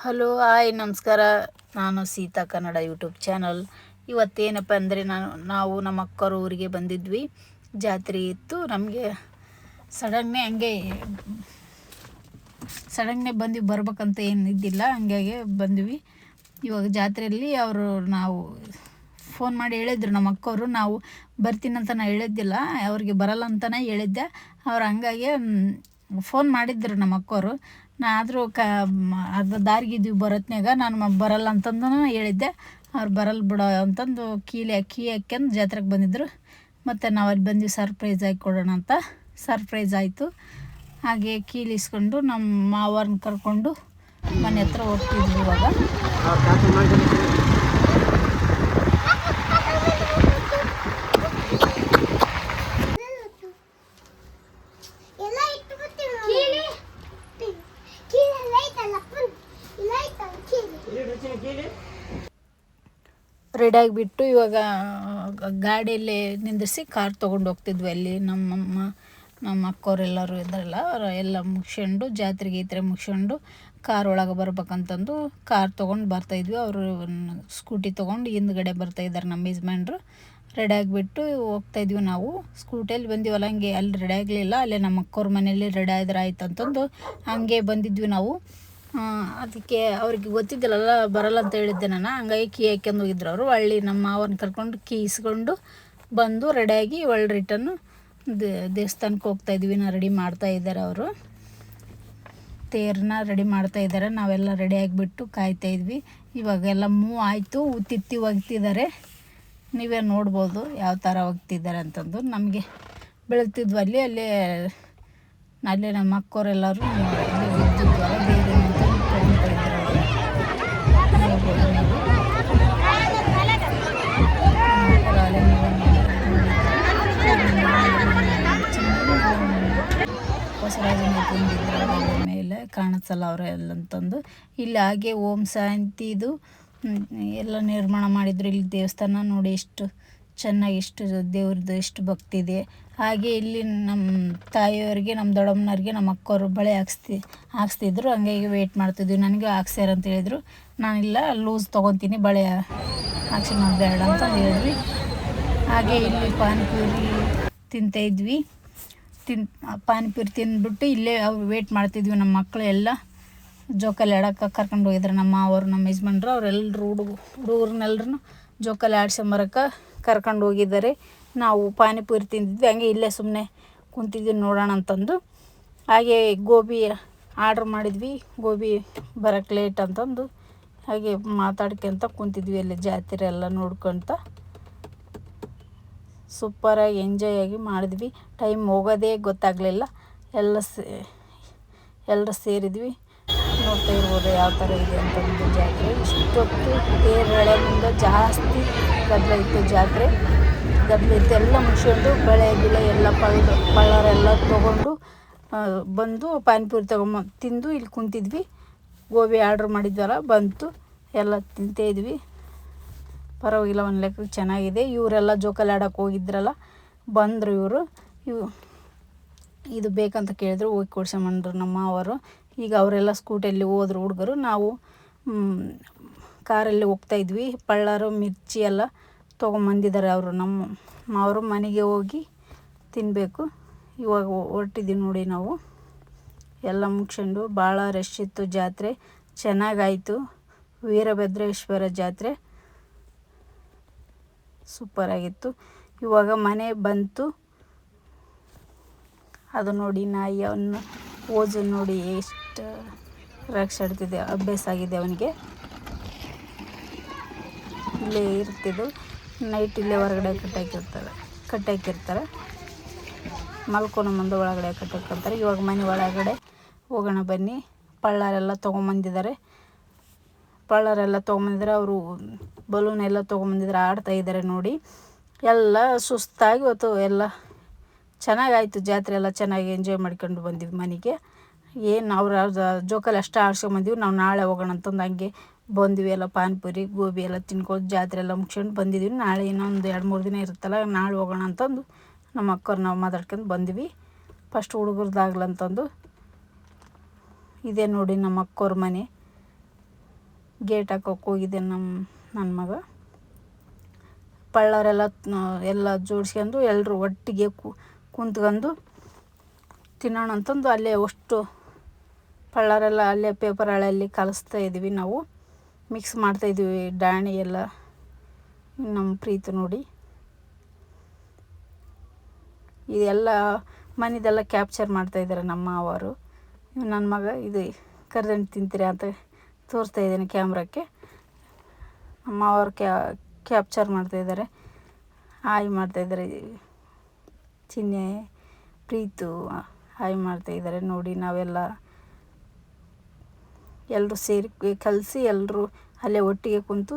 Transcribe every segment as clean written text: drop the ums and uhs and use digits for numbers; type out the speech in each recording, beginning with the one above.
Hello hi ನಮಸ್ಕಾರ. ನಾನು Sita Kannada YouTube channel. ಇವತ್ತೇನಪ್ಪ ಅಂದರೆ ನಾವು ನಮ್ಮ ಅಕ್ಕವ್ರ ಊರಿಗೆ ಬಂದಿದ್ವಿ. ಜಾತ್ರೆ ಇತ್ತು. ನಮಗೆ ಸಡನ್ನೇ ಬಂದು ಬರ್ಬೇಕಂತ ಏನಿದ್ದಿಲ್ಲ, ಹಂಗಾಗಿ ಬಂದ್ವಿ. ಇವಾಗ ಜಾತ್ರೆಯಲ್ಲಿ ನಾವು ಫೋನ್ ಮಾಡಿ ಹೇಳಿದ್ರು ನಮ್ಮ ಅಕ್ಕವರು. ನಾವು ಬರ್ತೀನಂತ ನಾನು ಹೇಳಿದ್ದಿಲ್ಲ, ಅವ್ರಿಗೆ ಬರಲ್ಲ ಅಂತಲೇ ಹೇಳಿದ್ದೆ. ಅವ್ರು ಹಂಗಾಗಿ ಫೋನ್ ಮಾಡಿದ್ರು ನಮ್ಮ ಅಕ್ಕವರು. ಆದರೂ ಅರ್ಧ ದಾರಿಗಿದ್ವಿ ಬರೋತ್ನಾಗ ನಾನು ಬರಲ್ಲ ಅಂತಂದು ಹೇಳಿದ್ದೆ. ಅವ್ರು ಬರಲ್ಲ ಬಿಡೋ ಅಂತಂದು ಕೀ ಹಾಕ್ಯಂದು ಜಾತ್ರೆಗೆ ಬಂದಿದ್ದರು. ಮತ್ತು ನಾವು ಅಲ್ಲಿ ಬಂದ್ವಿ ಸರ್ಪ್ರೈಸ್ ಆಗಿ ಕೊಡೋಣ ಅಂತ. ಸರ್ಪ್ರೈಸ್ ಆಯಿತು. ಹಾಗೆ ಕೀಲಿ ಇಸ್ಕೊಂಡು ನಮ್ಮ ಮಾವರನ್ನ ಕರ್ಕೊಂಡು ಮನೆ ಹತ್ರ ಹೋಗ್ತಿದ್ವಿ. ಇವಾಗ ರೆಡಿಯಾಗಿಬಿಟ್ಟು ಇವಾಗ ಗಾಡಿಯಲ್ಲಿ ನಿಂದಿರಿಸಿ ಕಾರ್ ತೊಗೊಂಡು ಹೋಗ್ತಿದ್ವಿ. ಅಲ್ಲಿ ನಮ್ಮ ಅಕ್ಕವರೆಲ್ಲರೂ ಇದ್ದಾರಲ್ಲ, ಅವರು ಎಲ್ಲ ಮುಗಿಸ್ಕೊಂಡು ಜಾತ್ರೆಗೆ ಮುಗಿಸ್ಕೊಂಡು ಕಾರ್ ಒಳಗೆ ಬರ್ಬೇಕಂತಂದು ಕಾರ್ ತೊಗೊಂಡು ಬರ್ತಾಯಿದ್ವಿ. ಅವರು ಸ್ಕೂಟಿ ತೊಗೊಂಡು ಹಿಂದ್ಗಡೆ ಬರ್ತಾಯಿದ್ದಾರೆ ನಮ್ಮ ಯಜಮಾನ್ರು. ರೆಡಿಯಾಗಿಬಿಟ್ಟು ಹೋಗ್ತಾಯಿದ್ವಿ. ನಾವು ಸ್ಕೂಟಿಯಲ್ಲಿ ಬಂದಿವಲ್ಲ, ಹಂಗೆ ಅಲ್ಲಿ ರೆಡಿ ಆಗಲಿಲ್ಲ, ಅಲ್ಲೇ ನಮ್ಮ ಅಕ್ಕವ್ರ ಮನೆಯಲ್ಲಿ ರೆಡಿ ಆದ್ರೆ ಆಯ್ತು ಅಂತಂದು ಹಂಗೆ ಬಂದಿದ್ವಿ ನಾವು. ಅದಕ್ಕೆ ಅವ್ರಿಗೆ ಗೊತ್ತಿದ್ದಿಲ್ಲಲ್ಲ, ಬರಲ್ಲ ಅಂತ ಹೇಳಿದ್ದೆ ನಾನು. ಹಂಗಾಗಿ ಕೀ ಹಾಕ್ಯಂದು ಹೋಗಿದ್ರು ಅವರು. ಹಳ್ಳಿ ನಮ್ಮ ಮಾವನ ಕರ್ಕೊಂಡು ಕೀ ಇಸ್ಕೊಂಡು ಬಂದು ರೆಡಿಯಾಗಿ ರಿಟರ್ನು ದೇವಸ್ಥಾನಕ್ಕೆ ಹೋಗ್ತಾಯಿದ್ವಿ. ರೆಡಿ ಮಾಡ್ತಾಯಿದ್ದಾರೆ ಅವರು, ತೇರನ್ನ ರೆಡಿ ಮಾಡ್ತಾಯಿದ್ದಾರೆ. ನಾವೆಲ್ಲ ರೆಡಿ ಆಗಿಬಿಟ್ಟು ಕಾಯ್ತಾಯಿದ್ವಿ. ಇವಾಗೆಲ್ಲ ಮೂವ್ ಆಯಿತು, ಉತ್ತಿತ್ತಿ ಒಗ್ತಿದ್ದಾರೆ. ನೀವೇ ನೋಡ್ಬೋದು ಯಾವ ಥರ ಒಗ್ತಿದ್ದಾರೆ ಅಂತಂದು. ನಮಗೆ ಬೆಳಗ್ತಿದ್ವು ಅಲ್ಲೇ ನಮ್ಮ ಅಕ್ಕವರೆಲ್ಲರೂ ಒಗ್ತಿದ್ವಲ್ಲ, ಬೇರೆ ಅಂತ ತೊಗೊಳ್ತಾ ಇದ್ರು ಅವರು. ನೋಡ್ಬೋದು ನೀವು ಹೊಸರಾಜನ ತಂದಿದ್ರು ಮೇಲೆ ಕಾಣಿಸಲ್ಲ ಅವರೆಲ್ಲಂತಂದು. ಇಲ್ಲಿ ಹಾಗೆ ಓಂ ಶಾಂತಿದು ಎಲ್ಲ ನಿರ್ಮಾಣ ಮಾಡಿದ್ರು. ಇಲ್ಲಿ ದೇವಸ್ಥಾನ ನೋಡಿ ಎಷ್ಟು ಚೆನ್ನಾಗಿ, ಎಷ್ಟು ದೇವ್ರದ್ದು ಎಷ್ಟು ಭಕ್ತಿ ಇದೆ. ಹಾಗೆ ಇಲ್ಲಿ ನಮ್ಮ ತಾಯಿಯವರಿಗೆ, ನಮ್ಮ ದೊಡ್ಡಮ್ಮನವ್ರಿಗೆ, ನಮ್ಮ ಅಕ್ಕವರು ಬಳೆ ಹಾಕ್ಸ್ತಿದ್ರು. ಹಂಗಾಗಿ ವೆಯ್ಟ್ ಮಾಡ್ತಿದ್ವಿ. ನನಗೆ ಹಾಕ್ಸ್ಯಾರ ಅಂತ ಹೇಳಿದರು. ನಾನಿಲ್ಲ, ಲೂಸ್ ತೊಗೊತೀನಿ, ಬಳೆ ಹಾಕ್ಸಿ ನಾವು ಬೇಡ ಅಂತ ಹೇಳಿದ್ವಿ. ಹಾಗೆ ಇಲ್ಲಿ ಪಾನಿಪುರಿ ತಿಂತಾಯಿದ್ವಿ. ಪಾನಿಪುರಿ ತಿಂದ್ಬಿಟ್ಟು ಇಲ್ಲೇ ವೆಯ್ಟ್ ಮಾಡ್ತಿದ್ವಿ. ನಮ್ಮ ಮಕ್ಕಳು ಎಲ್ಲ ಜೋಕಾಲಿ ಆಡೋಕೆ ಕರ್ಕೊಂಡು ಹೋಗಿದ್ರು. ನಮ್ಮ ಅವರು, ನಮ್ಮ ಯಜಮಾನ್ರು, ಅವರೆಲ್ಲರೂ ಹುಡುಗರನ್ನೆಲ್ಲರೂ ಜೋಕಾಲಿ ಆಡ್ಸಂಬರಕ್ಕೆ ಕರ್ಕೊಂಡು ಹೋಗಿದ್ದಾರೆ. ನಾವು ಪಾನಿಪುರಿ ತಿಂದಿದ್ವಿ, ಹಂಗೆ ಇಲ್ಲೇ ಸುಮ್ಮನೆ ಕುಂತಿದ್ವಿ ನೋಡೋಣ ಅಂತಂದು. ಹಾಗೆ ಗೋಬಿ ಆರ್ಡ್ರ್ ಮಾಡಿದ್ವಿ, ಗೋಬಿ ಬರೋಕ್ಕೆ ಲೇಟ್ ಅಂತಂದು ಹಾಗೆ ಮಾತಾಡ್ಕೊಂತ ಕುಂತಿದ್ವಿ. ಅಲ್ಲಿ ಜಾತ್ರೆ ಎಲ್ಲ ನೋಡ್ಕೊತ ಸೂಪರಾಗಿ ಎಂಜಾಯ್ ಆಗಿ ಮಾಡಿದ್ವಿ. ಟೈಮ್ ಹೋಗೋದೇ ಗೊತ್ತಾಗಲಿಲ್ಲ. ಎಲ್ಲರೂ ಸೇರಿದ್ವಿ. ನೋಡ್ತಾ ಇರ್ಬೋದು ಯಾವ ಥರ ಇದೆ ಅಂತಂದು ಜಾತ್ರೆ. ಇಷ್ಟೊತ್ತು ತೇರು ಮುಂದೆ ಜಾಸ್ತಿ ಗದ್ದಲ ಇತ್ತು. ಜಾತ್ರೆ ಗದ್ದಲ ಇತ್ತು. ಎಲ್ಲ ಮುಗಿಸ್ಕೊಂಡು ಬಳೆ ಎಲ್ಲ ಪಳ್ಳರೆಲ್ಲ ತೊಗೊಂಡು ಬಂದು ಪಾನಿಪುರಿ ತಿಂದು ಇಲ್ಲಿ ಕುಂತಿದ್ವಿ. ಗೋಬಿ ಆರ್ಡ್ರ್ ಮಾಡಿದ್ವಲ್ಲ, ಬಂತು, ಎಲ್ಲ ತಿಂತಾಯಿದ್ವಿ. ಪರವಾಗಿಲ್ಲ, ಒಂದು ಲೆಕ್ಕಕ್ಕೆ ಚೆನ್ನಾಗಿದೆ. ಇವರೆಲ್ಲ ಜೋಕಾಲಿ ಆಡೋಕೆ ಹೋಗಿದ್ರಲ್ಲ, ಬಂದರು ಇವರು. ಇದು ಬೇಕಂತ ಕೇಳಿದ್ರು, ಹೋಗಿ ಕೊಡ್ಸಂಬಂದ್ರು ನಮ್ಮ ಅವರು. ಈಗ ಅವರೆಲ್ಲ ಸ್ಕೂಟಿಯಲ್ಲಿ ಹೋದ್ರು ಹುಡುಗರು. ನಾವು ಕಾರಲ್ಲಿ ಹೋಗ್ತಾಯಿದ್ವಿ. ಪಳ್ಳಾರು ಮಿರ್ಚಿ ಎಲ್ಲ ತೊಗೊಂಬಂದಿದ್ದಾರೆ ಅವರು. ಅವರು ಮನೆಗೆ ಹೋಗಿ ತಿನ್ನಬೇಕು. ಇವಾಗ ಹೊರಟಿದ್ದೀವಿ ನೋಡಿ ನಾವು. ಎಲ್ಲ ಮುಗಿಸ್ಕೊಂಡು ಭಾಳ ರಶ್ ಇತ್ತು. ಜಾತ್ರೆ ಚೆನ್ನಾಗಾಯಿತು. ವೀರಭದ್ರೇಶ್ವರ ಜಾತ್ರೆ ಸೂಪರಾಗಿತ್ತು. ಇವಾಗ ಮನೆ ಬಂತು. ಅದು ನೋಡಿ, ನಾಯಿ ಅವನ್ನ ಓಜು ನೋಡಿ ಎಷ್ಟು ರಕ್ಷಾಡ್ತಿದೆ. ಅಭ್ಯಾಸ ಆಗಿದೆ ಅವನಿಗೆ. ಇಲ್ಲೇ ಇರ್ತಿದ್ದು ನೈಟ್ ಇಲ್ಲೇ ಹೊರಗಡೆ ಕಟ್ಟಾಕಿರ್ತಾರೆ. ಮಲ್ಕೊಂಡು ಮುಂದೆ ಒಳಗಡೆ ಕಟ್ಟಾಕಿರ್ತಾರೆ. ಇವಾಗ ಮನೆ ಒಳಗಡೆ ಹೋಗೋಣ ಬನ್ನಿ. ಪಳ್ಳಾರೆಲ್ಲ ತೊಗೊಂಬಂದಿದ್ದಾರೆ. ಅವರು ಬಲೂನ್ ಎಲ್ಲ ತೊಗೊಂಬಂದಿದ್ದಾರೆ. ಆಡ್ತಾಯಿದ್ದಾರೆ ನೋಡಿ. ಎಲ್ಲ ಸುಸ್ತಾಗಿ ಹೋಯ್ತು. ಎಲ್ಲ ಚೆನ್ನಾಗಾಯಿತು. ಜಾತ್ರೆ ಎಲ್ಲ ಚೆನ್ನಾಗಿ ಎಂಜಾಯ್ ಮಾಡ್ಕೊಂಡು ಬಂದಿವಿ ಮನೆಗೆ. ಏನು ಜೋಕಾಲಿ ಅಷ್ಟೇ ಆಡ್ಸ್ಕೊಂಬಂದಿವಿ. ನಾವು ನಾಳೆ ಹೋಗೋಣ ಅಂತಂದು ಹಂಗೆ ಬಂದ್ವಿ. ಎಲ್ಲ ಪಾನಿಪುರಿ ಗೋಬಿ ಎಲ್ಲ ತಿನ್ಕೊಂಡು ಜಾತ್ರೆ ಎಲ್ಲ ಮುಗಿಸ್ಕೊಂಡು ಬಂದಿದ್ವಿ. ನಾಳೆ ಇನ್ನೊಂದು 2-3 ದಿನ ಇರುತ್ತಲ್ಲ, ನಾಳೆ ಹೋಗೋಣ ಅಂತಂದು ನಮ್ಮ ಅಕ್ಕವ್ರು ನಾವು ಮಾತಾಡ್ಕೊಂಡು ಬಂದ್ವಿ. ಫಸ್ಟ್ ಹುಡುಗರ್ದಾಗ್ಲಂತಂದು. ಇದೇ ನೋಡಿ ನಮ್ಮ ಅಕ್ಕವ್ರ ಮನೆ. ಗೇಟ್ ಹಾಕೋಕೆ ಹೋಗಿದ್ದೆ ನನ್ನ ಮಗ. ಪಳ್ಳವರೆಲ್ಲ ಎಲ್ಲ ಜೋಡಿಸ್ಕೊಂಡು ಎಲ್ಲರೂ ಒಟ್ಟಿಗೆ ಕುಂತ್ಕೊಂಡು ತಿನ್ನೋಣ ಅಂತಂದು ಅಲ್ಲೇ ಅಷ್ಟು ಪಳ್ಳವರೆಲ್ಲ ಅಲ್ಲೇ ಪೇಪರ್ ಹಳೆಯಲ್ಲಿ ಕಲಿಸ್ತಾಯಿದ್ವಿ, ನಾವು ಮಿಕ್ಸ್ ಮಾಡ್ತಾಯಿದ್ವಿ ಡಾಣಿ ಎಲ್ಲ. ನಮ್ಮ ಪ್ರೀತಿ ನೋಡಿ ಇದೆಲ್ಲ ಮನೆದೆಲ್ಲ ಕ್ಯಾಪ್ಚರ್ ಮಾಡ್ತಾಯಿದ್ದಾರೆ ನಮ್ಮ ಅವರು. ನನ್ನ ಮಗ ಇದು ಕರ್ದಂಟು ತಿಂತೀರಾ ಅಂತ ತೋರಿಸ್ತಾಯಿದ್ದೀನಿ ಕ್ಯಾಮ್ರಕ್ಕೆ. ನಮ್ಮ ಅವರು ಕ್ಯಾಪ್ಚರ್ ಮಾಡ್ತಾಯಿದ್ದಾರೆ, ಹಾಯ್ ಮಾಡ್ತಾಯಿದ್ದಾರೆ. ಚಿನ್ನೆ ಪ್ರೀತು ಹಾಯ್ ಮಾಡ್ತಾಯಿದ್ದಾರೆ ನೋಡಿ. ನಾವೆಲ್ಲ ಎಲ್ಲರೂ ಸೇರಿ ಕಲಸಿ ಎಲ್ಲರೂ ಅಲ್ಲೇ ಒಟ್ಟಿಗೆ ಕುಂತು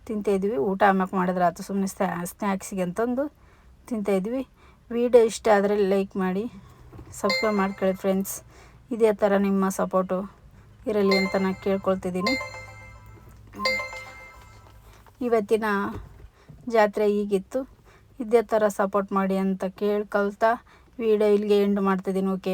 ತಿಂತಾಯಿದ್ವಿ. ಊಟ ಆಮ್ಯಾಕೆ ಮಾಡಿದ್ರೆ ಆಯ್ತು, ಸುಮ್ಮನೆ ಸ್ನ್ಯಾಕ್ಸಿಗೆ ಅಂತಂದು ತಿಂತಾಯಿದ್ವಿ. ವಿಡಿಯೋ ಇಷ್ಟ ಆದರೆ ಲೈಕ್ ಮಾಡಿ, ಸಬ್ಸ್ಕ್ರೈಬ್ ಮಾಡ್ಕೊಳ್ಳಿ ಫ್ರೆಂಡ್ಸ್. ಇದೇ ಥರ ನಿಮ್ಮ ಸಪೋರ್ಟು ಇರಲಿ ಅಂತ ನಾನು ಕೇಳ್ಕೊಳ್ತಿದ್ದೀನಿ. ಇವತ್ತಿನ ಜಾತ್ರೆ ಹೀಗಿತ್ತು, ಇದೇ ಥರ ಸಪೋರ್ಟ್ ಮಾಡಿ ಅಂತ ಕೇಳ್ಕೊಳ್ತಾ ವಿಡಿಯೋ ಇಲ್ಲಿಗೆ ಎಂಡ್ ಮಾಡ್ತಿದ್ದೀನಿ. ಓಕೆ.